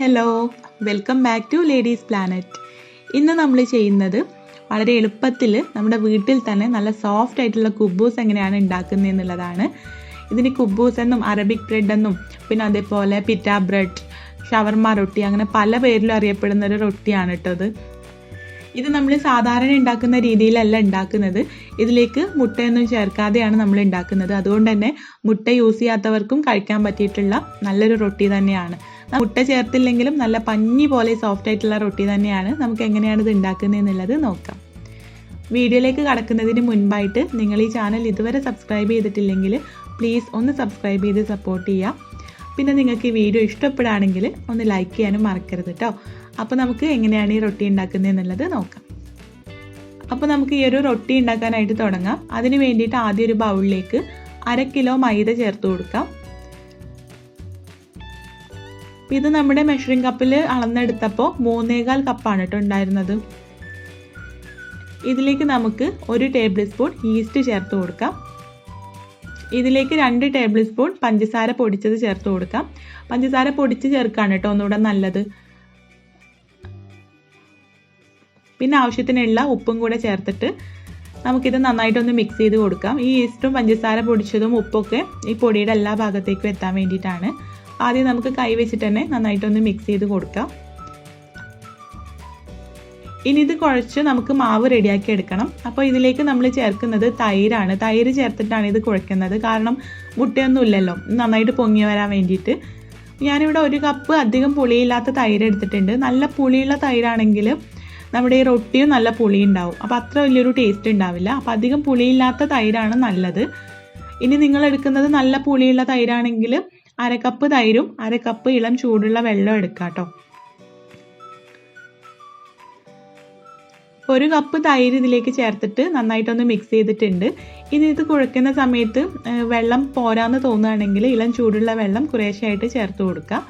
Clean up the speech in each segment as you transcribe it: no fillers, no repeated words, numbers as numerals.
Hello, welcome back to Ladies Planet. ഇന്ന് നമ്മൾ ചെയ്യുന്നത് വളരെ എളുപ്പത്തിൽ നമ്മുടെ വീട്ടിൽ തന്നെ നല്ല സോഫ്റ്റ് ആയിട്ടുള്ള കുബൂസ് എങ്ങനെയാണ് ഉണ്ടാക്കുന്നത് എന്നുള്ളതാണ്. ഇതിന് കുബൂസ് എന്നും അറബിക് ബ്രെഡ് എന്നും പിന്നെ അതേപോലെ പിറ്റ ബ്രെഡ്, ഷവർമ റൊട്ടി അങ്ങനെ പല പേരിലും അറിയപ്പെടുന്ന ഒരു റൊട്ടിയാണ് കേട്ടോ ഇത് നമ്മൾ സാധാരണ ഉണ്ടാക്കുന്ന രീതിയിലല്ല ഉണ്ടാക്കുന്നത്. ഇതിലേക്ക് മുട്ടയൊന്നും ചേർക്കാതെയാണ് നമ്മൾ ഉണ്ടാക്കുന്നത്. അതുകൊണ്ട് തന്നെ മുട്ട യൂസ് ചെയ്യാത്തവർക്കും കഴിക്കാൻ പറ്റിയിട്ടുള്ള നല്ലൊരു റൊട്ടി തന്നെയാണ്. മുട്ട ചേർത്തില്ലെങ്കിലും നല്ല പഞ്ഞി പോലെ സോഫ്റ്റ് ആയിട്ടുള്ള റൊട്ടി തന്നെയാണ്. നമുക്ക് എങ്ങനെയാണ് ഇത് ഉണ്ടാക്കുന്നത് എന്നുള്ളത് നോക്കാം. വീഡിയോയിലേക്ക് കടക്കുന്നതിന് മുൻപായിട്ട് നിങ്ങൾ ഈ ചാനൽ ഇതുവരെ സബ്സ്ക്രൈബ് ചെയ്തിട്ടില്ലെങ്കിൽ പ്ലീസ് ഒന്ന് സബ്സ്ക്രൈബ് ചെയ്ത് സപ്പോർട്ട് ചെയ്യുക. പിന്നെ നിങ്ങൾക്ക് ഈ വീഡിയോ ഇഷ്ടപ്പെടുകയാണെങ്കിൽ ഒന്ന് ലൈക്ക് ചെയ്യാനും മറക്കരുത് കേട്ടോ. അപ്പോൾ നമുക്ക് എങ്ങനെയാണ് ഈ റൊട്ടി ഉണ്ടാക്കുന്നത് എന്നുള്ളത് നോക്കാം. അപ്പോൾ നമുക്ക് ഈ ഒരു റൊട്ടി ഉണ്ടാക്കാനായിട്ട് തുടങ്ങാം. അതിന് വേണ്ടിയിട്ട് ആദ്യം ഒരു ബൗളിലേക്ക് 1/2 കിലോ മൈദ ചേർത്ത് കൊടുക്കാം. ഇത് നമ്മുടെ മെഷറിംഗ് കപ്പിൽ അളന്നെടുത്തപ്പോൾ 3.25 കപ്പാണ് കേട്ടോ ഉണ്ടായിരുന്നത്. ഇതിലേക്ക് നമുക്ക് 1 ടേബിൾ സ്പൂൺ ഈസ്റ്റ് ചേർത്ത് കൊടുക്കാം. ഇതിലേക്ക് 2 ടേബിൾ സ്പൂൺ പഞ്ചസാര പൊടിച്ചത് ചേർത്ത് കൊടുക്കാം. പഞ്ചസാര പൊടിച്ച് ചേർക്കാണ് കേട്ടോ ഒന്നുകൂടെ നല്ലത്. പിന്നെ ആവശ്യത്തിനുള്ള ഉപ്പും കൂടെ ചേർത്തിട്ട് നമുക്കിത് നന്നായിട്ടൊന്ന് മിക്സ് ചെയ്ത് കൊടുക്കാം. ഈ ഈസ്റ്റും പഞ്ചസാര പൊടിച്ചതും ഉപ്പൊക്കെ ഈ പൊടിയുടെ എല്ലാ ഭാഗത്തേക്കും എത്താൻ വേണ്ടിയിട്ടാണ്. ആദ്യം നമുക്ക് കൈ വെച്ചിട്ട് തന്നെ നന്നായിട്ടൊന്ന് മിക്സ് ചെയ്ത് കൊടുക്കാം. ഇനി ഇത് കുഴച്ച് നമുക്ക് മാവ് റെഡിയാക്കി എടുക്കണം. അപ്പോൾ ഇതിലേക്ക് നമ്മൾ ചേർക്കുന്നത് തൈരാണ്. തൈര് ചേർത്തിട്ടാണ് ഇത് കുഴക്കുന്നത്. കാരണം മുട്ടയൊന്നും ഇല്ലല്ലോ, നന്നായിട്ട് പൊങ്ങി വരാൻ വേണ്ടിയിട്ട്. ഞാനിവിടെ 1 കപ്പ് അധികം പുളിയില്ലാത്ത തൈര് എടുത്തിട്ടുണ്ട്. നല്ല പുളിയുള്ള തൈരാണെങ്കിൽ നമ്മുടെ ഈ റൊട്ടിയും നല്ല പുളി ഉണ്ടാവും. അപ്പോൾ അത്ര വലിയൊരു ടേസ്റ്റ് ഉണ്ടാവില്ല. അപ്പോൾ അധികം പുളിയില്ലാത്ത തൈരാണ് നല്ലത്. ഇനി നിങ്ങൾ എടുക്കുന്നത് നല്ല പുളിയുള്ള തൈരാണെങ്കിൽ 1/2 കപ്പ് തൈരും 1/2 കപ്പ് ഇളം ചൂടുള്ള വെള്ളം എടുക്കാം കേട്ടോ. 1 കപ്പ് തൈര് ഇതിലേക്ക് ചേർത്തിട്ട് നന്നായിട്ടൊന്ന് മിക്സ് ചെയ്തിട്ടുണ്ട്. ഇനി ഇത് കുഴക്കുന്ന സമയത്ത് വെള്ളം പോരാന്ന് തോന്നുകയാണെങ്കിൽ ഇളം ചൂടുള്ള വെള്ളം കുറേശ്ശെയായിട്ട് ചേർത്ത് കൊടുക്കുക.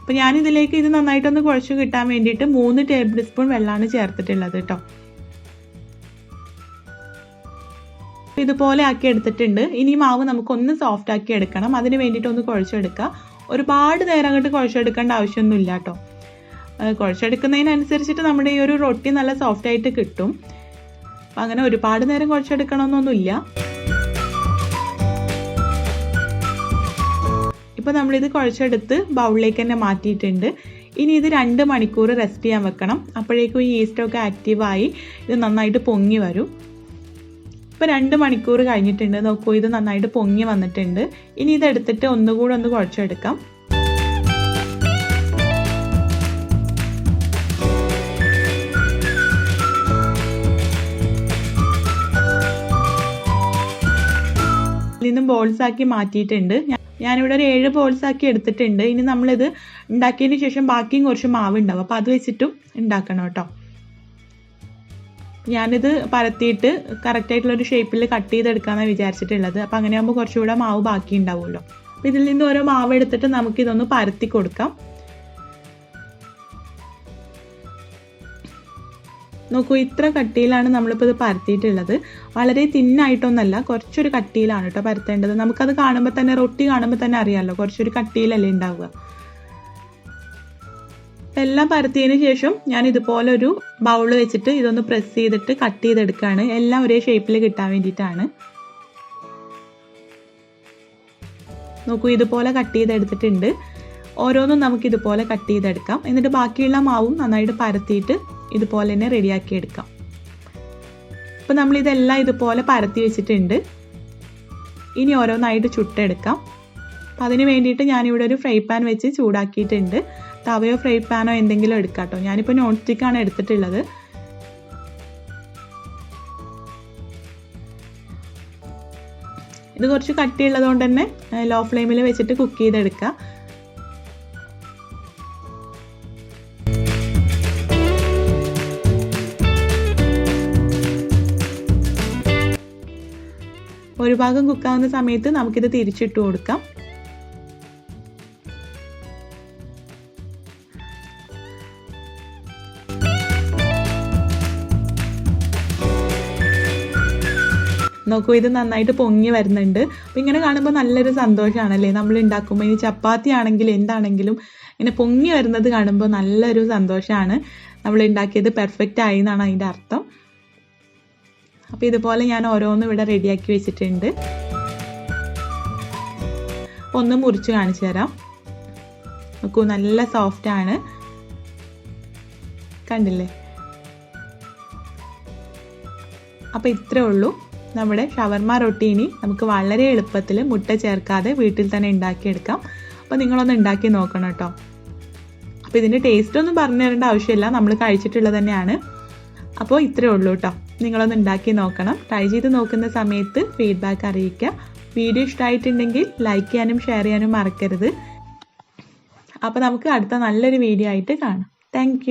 അപ്പോൾ ഞാനിതിലേക്ക് ഇത് നന്നായിട്ടൊന്ന് കുഴച്ച് കിട്ടാൻ വേണ്ടിയിട്ട് 3 ടേബിൾ സ്പൂൺ വെള്ളമാണ് ചേർത്തിട്ടുള്ളത് കേട്ടോ. ഇതുപോലെ ആക്കി എടുത്തിട്ടുണ്ട്. ഇനി മാവ് നമുക്കൊന്ന് സോഫ്റ്റ് ആക്കി എടുക്കണം. അതിന് വേണ്ടിയിട്ട് ഒന്ന് കുഴച്ചെടുക്കുക. ഒരുപാട് നേരം അങ്ങോട്ട് കുഴച്ചെടുക്കേണ്ട ആവശ്യമൊന്നുമില്ല കേട്ടോ. കുഴച്ചെടുക്കുന്നതിനനുസരിച്ചിട്ട് നമ്മുടെ ഈ ഒരു റൊട്ടി നല്ല സോഫ്റ്റ് ആയിട്ട് കിട്ടും. അപ്പം അങ്ങനെ ഒരുപാട് നേരം കുഴച്ചെടുക്കണമെന്നൊന്നുമില്ല. ഇപ്പോൾ നമ്മളിത് കുഴച്ചെടുത്ത് ബൗളിലേക്ക് തന്നെ മാറ്റിയിട്ടുണ്ട്. ഇനി ഇത് 2 മണിക്കൂർ റെസ്റ്റ് ചെയ്യാൻ വെക്കണം. അപ്പോഴേക്കും ഈ ഈസ്റ്റൊക്കെ ആക്റ്റീവായി ഇത് നന്നായിട്ട് പൊങ്ങി വരും. ഇപ്പോൾ 2 മണിക്കൂർ കഴിഞ്ഞിട്ടുണ്ട്. നോക്കൂ, ഇത് നന്നായിട്ട് പൊങ്ങി വന്നിട്ടുണ്ട്. ഇനി ഇതെടുത്തിട്ട് ഒന്നുകൂടെ ഒന്ന് കുഴച്ചെടുക്കാം. നിന്നും ബോൾസ് ആക്കി മാറ്റിയിട്ടുണ്ട്. ഞാനിവിടെ ഒരു 7 ബോൾസ് ആക്കി എടുത്തിട്ടുണ്ട്. ഇനി നമ്മളിത് ഉണ്ടാക്കിയതിന് ശേഷം ബാക്കിയും കുറച്ച് മാവ് ഉണ്ടാവും. അപ്പോൾ അത് വെച്ചിട്ടും ഉണ്ടാക്കണം കേട്ടോ. ഞാനിത് പരത്തിയിട്ട് കറക്റ്റായിട്ടുള്ളൊരു ഷേപ്പിൽ കട്ട് ചെയ്തെടുക്കാമെന്നാണ് വിചാരിച്ചിട്ടുള്ളത്. അപ്പോൾ അങ്ങനെയാകുമ്പോൾ കുറച്ചുകൂടെ മാവ് ബാക്കി ഉണ്ടാവുമല്ലോ. അപ്പോൾ ഇതിൽ നിന്ന് ഓരോ മാവ് എടുത്തിട്ട് നമുക്കിതൊന്ന് പരത്തി കൊടുക്കാം. നോക്കൂ, ഇത്ര കട്ടിയിലാണ് നമ്മളിപ്പോൾ ഇത് പരത്തിയിട്ടുള്ളത്. വളരെ തിന്നായിട്ടൊന്നല്ല, കുറച്ചൊരു കട്ടിയിലാണ് കേട്ടോ പരത്തേണ്ടത്. നമുക്കത് കാണുമ്പോൾ തന്നെ, റൊട്ടി കാണുമ്പോൾ തന്നെ അറിയാമല്ലോ, കുറച്ചൊരു കട്ടിയിലല്ലേ ഉണ്ടാവുക. എല്ലാം പരത്തിയതിന് ശേഷം ഞാൻ ഇതുപോലെ ഒരു ബൗൾ വെച്ചിട്ട് ഇതൊന്ന് പ്രസ് ചെയ്തിട്ട് കട്ട് ചെയ്തെടുക്കുകയാണ്. എല്ലാം ഒരേ ഷേപ്പിൽ കിട്ടാൻ വേണ്ടിയിട്ടാണ്. നോക്കൂ, ഇതുപോലെ കട്ട് ചെയ്തെടുത്തിട്ടുണ്ട്. ഓരോന്നും നമുക്ക് ഇതുപോലെ കട്ട് ചെയ്തെടുക്കാം. എന്നിട്ട് ബാക്കിയുള്ള മാവും നന്നായിട്ട് പരത്തിയിട്ട് ഇതുപോലെ തന്നെ റെഡിയാക്കി എടുക്കാം. അപ്പോൾ നമ്മളിതെല്ലാം ഇതുപോലെ പരത്തി വെച്ചിട്ടുണ്ട്. ഇനി ഓരോന്നായിട്ട് ചുട്ടെടുക്കാം. അപ്പം അതിന് വേണ്ടിയിട്ട് ഞാനിവിടെ ഒരു ഫ്രൈ പാൻ വെച്ച് ചൂടാക്കിയിട്ടുണ്ട്. തവയോ ഫ്രൈ പാനോ എന്തെങ്കിലും എടുക്കാം കേട്ടോ. ഞാനിപ്പോൾ നോൺ സ്റ്റിക്കാണ് എടുത്തിട്ടുള്ളത്. ഇത് കുറച്ച് കട്ടിയുള്ളത് കൊണ്ട് തന്നെ ലോ ഫ്ലെയിമിൽ വെച്ചിട്ട് കുക്ക് ചെയ്തെടുക്കുക. ഒരു ഭാഗം കുക്കാവുന്ന സമയത്ത് നമുക്കിത് തിരിച്ചിട്ട് കൊടുക്കാം. നോക്കൂ, ഇത് നന്നായിട്ട് പൊങ്ങി വരുന്നുണ്ട്. അപ്പോൾ ഇങ്ങനെ കാണുമ്പോൾ നല്ലൊരു സന്തോഷമാണല്ലേ നമ്മൾ ഉണ്ടാക്കുമ്പോൾ. ഇനി ചപ്പാത്തി ആണെങ്കിലും എന്താണെങ്കിലും ഇങ്ങനെ പൊങ്ങി വരുന്നത് കാണുമ്പോൾ നല്ലൊരു സന്തോഷമാണ്. നമ്മൾ ഉണ്ടാക്കിയത് പെർഫെക്റ്റ് ആയി എന്നാണ് അതിൻ്റെ അർത്ഥം. അപ്പോൾ ഇതുപോലെ ഞാൻ ഓരോന്നും ഇവിടെ റെഡിയാക്കി വെച്ചിട്ടുണ്ട്. ഒന്ന് മുറിച്ച് കാണിച്ചു തരാം. നോക്കൂ, നല്ല സോഫ്റ്റാണ്, കണ്ടില്ലേ? അപ്പോൾ ഇത്രേ ഉള്ളൂ നമ്മുടെ ഷവർമ റൊട്ടീനി. നമുക്ക് വളരെ എളുപ്പത്തിൽ മുട്ട ചേർക്കാതെ വീട്ടിൽ തന്നെ ഉണ്ടാക്കിയെടുക്കാം. അപ്പോൾ നിങ്ങളൊന്ന് ഉണ്ടാക്കി നോക്കണം കേട്ടോ. അപ്പോൾ ഇതിൻ്റെ ടേസ്റ്റ് ഒന്നും പറഞ്ഞു തരേണ്ട ആവശ്യമില്ല, നമ്മൾ കഴിച്ചിട്ടുള്ളത് തന്നെയാണ്. അപ്പോൾ ഇത്രേ ഉള്ളൂ കേട്ടോ. നിങ്ങളൊന്ന് ഉണ്ടാക്കി നോക്കണം. ട്രൈ ചെയ്ത് നോക്കുന്ന സമയത്ത് ഫീഡ്ബാക്ക് അറിയിക്കുക. വീഡിയോ ഇഷ്ടമായിട്ടുണ്ടെങ്കിൽ ലൈക്ക് ചെയ്യാനും ഷെയർ ചെയ്യാനും മറക്കരുത്. അപ്പോൾ നമുക്ക് അടുത്ത നല്ലൊരു വീഡിയോ ആയിട്ട് കാണാം. താങ്ക്